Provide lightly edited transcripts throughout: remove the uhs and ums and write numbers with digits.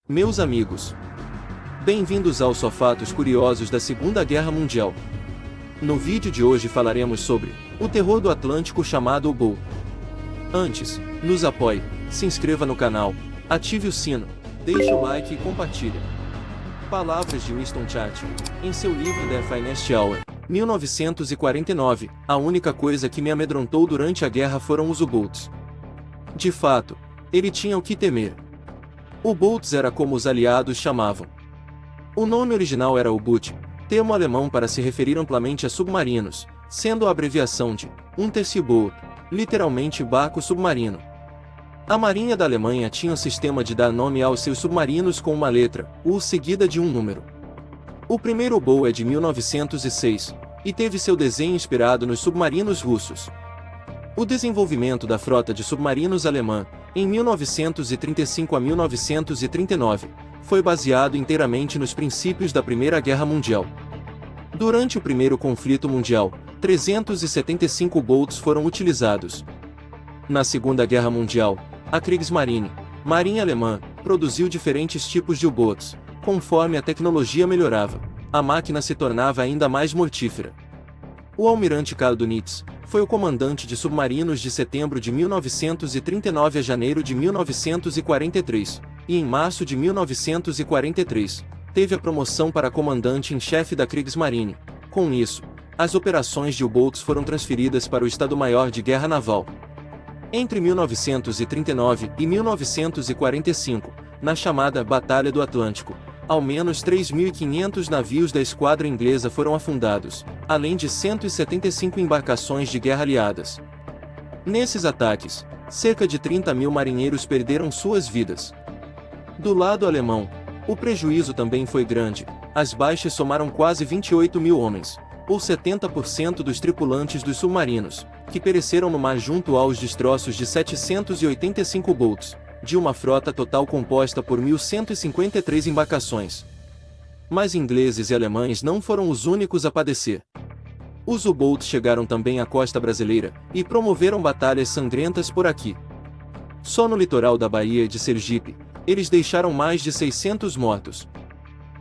Meus amigos, bem-vindos ao Só Fatos Curiosos da Segunda Guerra Mundial. No vídeo de hoje falaremos sobre o terror do Atlântico chamado U-Boat. Antes, nos apoie, se inscreva no canal, ative o sino, deixe o like e compartilhe. Palavras de Winston Churchill, em seu livro The Finest Hour, 1949, a única coisa que me amedrontou durante a guerra foram os U-Boats. De fato, ele tinha o que temer. U-Boats era como os aliados chamavam. O nome original era U-Boot, termo alemão para se referir amplamente a submarinos, sendo a abreviação de Unterseeboot, literalmente barco submarino. A Marinha da Alemanha tinha um sistema de dar nome aos seus submarinos com uma letra, U seguida de um número. O primeiro U-Boat é de 1906, e teve seu desenho inspirado nos submarinos russos. O desenvolvimento da frota de submarinos alemã, em 1935 a 1939, foi baseado inteiramente nos princípios da Primeira Guerra Mundial. Durante o primeiro conflito mundial, 375 U-Boats foram utilizados. Na Segunda Guerra Mundial, a Kriegsmarine, marinha alemã, produziu diferentes tipos de U-Boats. Conforme a tecnologia melhorava, a máquina se tornava ainda mais mortífera. O almirante Karl Dönitz foi o comandante de submarinos de setembro de 1939 a janeiro de 1943, e em março de 1943, teve a promoção para comandante em chefe da Kriegsmarine. Com isso, as operações de U-Boats foram transferidas para o Estado-Maior de Guerra Naval. Entre 1939 e 1945, na chamada Batalha do Atlântico, ao menos 3.500 navios da esquadra inglesa foram afundados, além de 175 embarcações de guerra aliadas. Nesses ataques, cerca de 30.000 marinheiros perderam suas vidas. Do lado alemão, o prejuízo também foi grande, as baixas somaram quase 28.000 homens, ou 70% dos tripulantes dos submarinos, que pereceram no mar junto aos destroços de 785 U-Boats, de uma frota total composta por 1.153 embarcações. Mas ingleses e alemães não foram os únicos a padecer. Os U-Boats chegaram também à costa brasileira, e promoveram batalhas sangrentas por aqui. Só no litoral da Bahia e de Sergipe, eles deixaram mais de 600 mortos.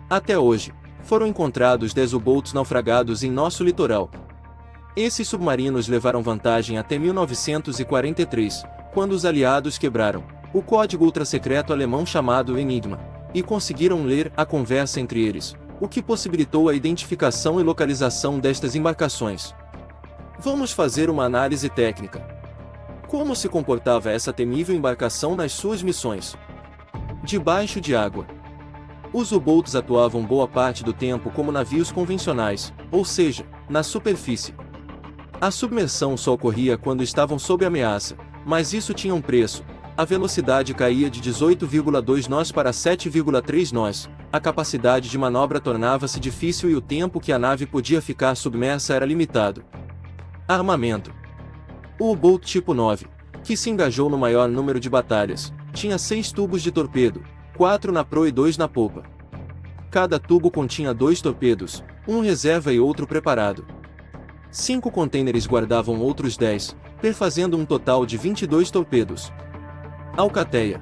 Até hoje, foram encontrados 10 U-Boats naufragados em nosso litoral. Esses submarinos levaram vantagem até 1943, quando os aliados quebraram o código ultrasecreto alemão chamado Enigma, e conseguiram ler a conversa entre eles, o que possibilitou a identificação e localização destas embarcações. Vamos fazer uma análise técnica. Como se comportava essa temível embarcação nas suas missões? Debaixo de água. Os U-Boats atuavam boa parte do tempo como navios convencionais, ou seja, na superfície. A submersão só ocorria quando estavam sob ameaça, mas isso tinha um preço. A velocidade caía de 18,2 nós para 7,3 nós, a capacidade de manobra tornava-se difícil e o tempo que a nave podia ficar submersa era limitado. Armamento. O U-Boat tipo 9, que se engajou no maior número de batalhas, tinha 6 tubos de torpedo, 4 na proa e 2 na popa. Cada tubo continha 2 torpedos, um reserva e outro preparado. 5 contêineres guardavam outros 10, perfazendo um total de 22 torpedos. Alcateia.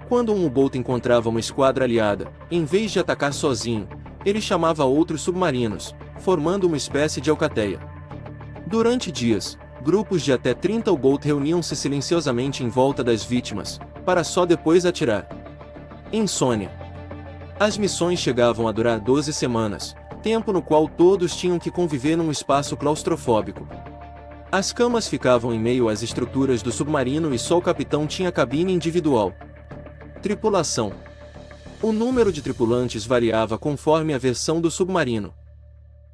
Quando um U-Boat encontrava uma esquadra aliada, em vez de atacar sozinho, ele chamava outros submarinos, formando uma espécie de alcateia. Durante dias, grupos de até 30 U-Boat reuniam-se silenciosamente em volta das vítimas, para só depois atirar. Insônia. As missões chegavam a durar 12 semanas, tempo no qual todos tinham que conviver num espaço claustrofóbico. As camas ficavam em meio às estruturas do submarino e só o capitão tinha cabine individual. Tripulação. O número de tripulantes variava conforme a versão do submarino.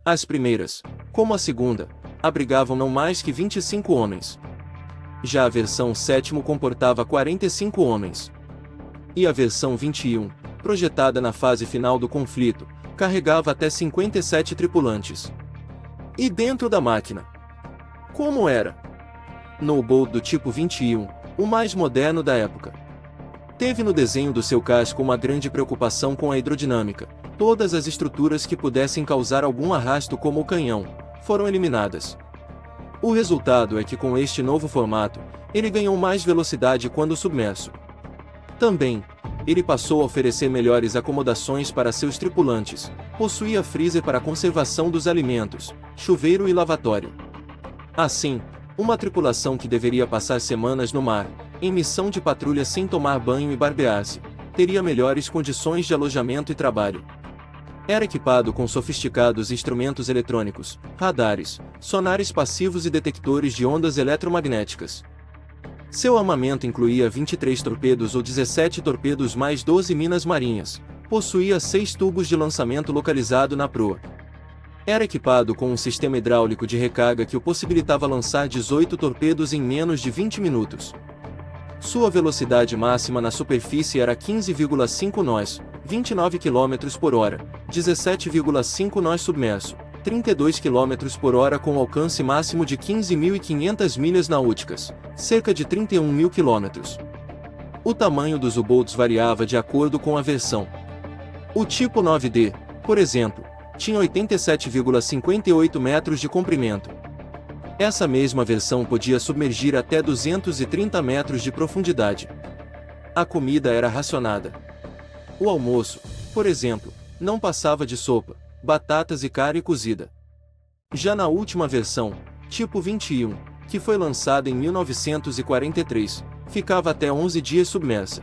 As primeiras, como a segunda, abrigavam não mais que 25 homens. Já a versão 7º comportava 45 homens. E a versão 21, projetada na fase final do conflito, carregava até 57 tripulantes. E dentro da máquina? Como era? No U-Boat do tipo 21, o mais moderno da época, teve no desenho do seu casco uma grande preocupação com a hidrodinâmica. Todas as estruturas que pudessem causar algum arrasto como o canhão, foram eliminadas. O resultado é que com este novo formato, ele ganhou mais velocidade quando submerso. Também, Ele passou a oferecer melhores acomodações para seus tripulantes, possuía freezer para conservação dos alimentos, chuveiro e lavatório. Assim, uma tripulação que deveria passar semanas no mar, em missão de patrulha sem tomar banho e barbear-se, teria melhores condições de alojamento e trabalho. Era equipado com sofisticados instrumentos eletrônicos, radares, sonares passivos e detectores de ondas eletromagnéticas. Seu armamento incluía 23 torpedos ou 17 torpedos mais 12 minas marinhas, possuía 6 tubos de lançamento localizado na proa. Era equipado com um sistema hidráulico de recarga que o possibilitava lançar 18 torpedos em menos de 20 minutos. Sua velocidade máxima na superfície era 15,5 nós, 29 km por hora, 17,5 nós submerso, 32 km por hora com alcance máximo de 15.500 milhas náuticas, cerca de 31.000 km. O tamanho dos U-Boats variava de acordo com a versão. O tipo 9D, por exemplo, tinha 87,58 metros de comprimento. Essa mesma versão podia submergir até 230 metros de profundidade. A comida era racionada. O almoço, por exemplo, não passava de sopa, batatas e carne cozida. Já na última versão, tipo 21, que foi lançada em 1943, ficava até 11 dias submersa.